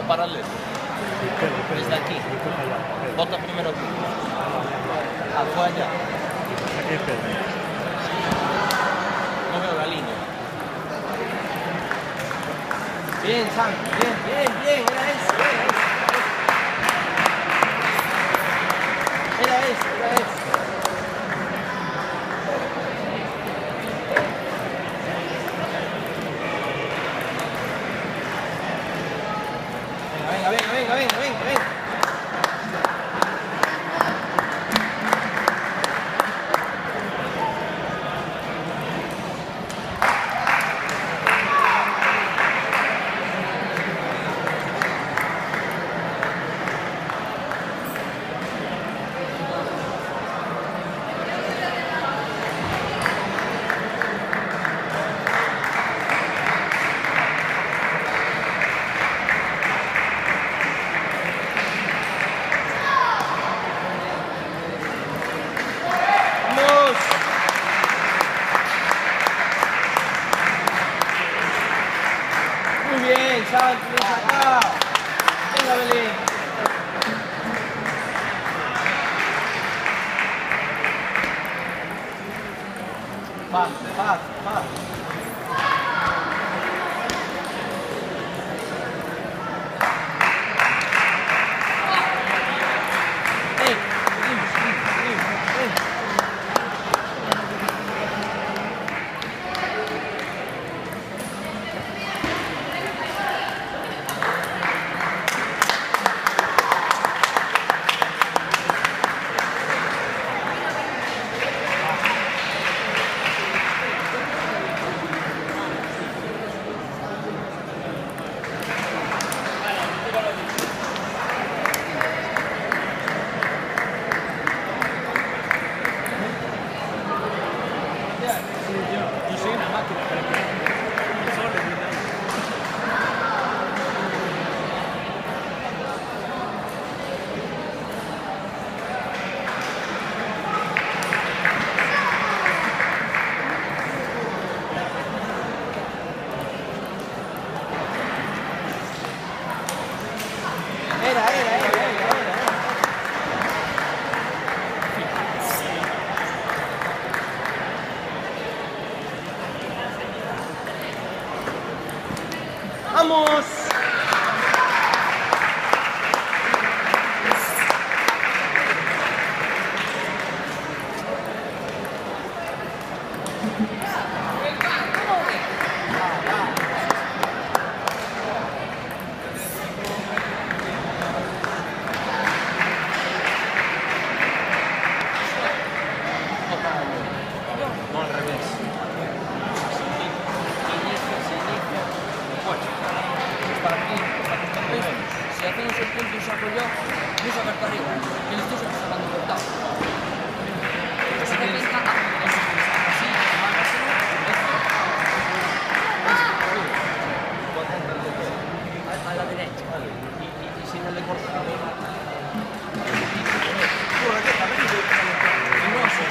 paralelo. Desde aquí. Bota primero aquí. Ah, fue allá. Aquí espera. No veo la línea. Bien, Sam. Bien. Era eso. Venga. ¡Vamos! Muy bien, Santi, bien sacado. Venga, Belén. Fácil. Yo soy una máquina, pero solo le gritamos. Era. ¡Vamos! No, al revés. Para aquí, si hacemos el punto y saco yo, no sacar para arriba, que les estoy sacando cortado. Si quieres, así, a la derecha. Y si no le corta la boca. No, si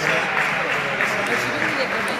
se divide con él.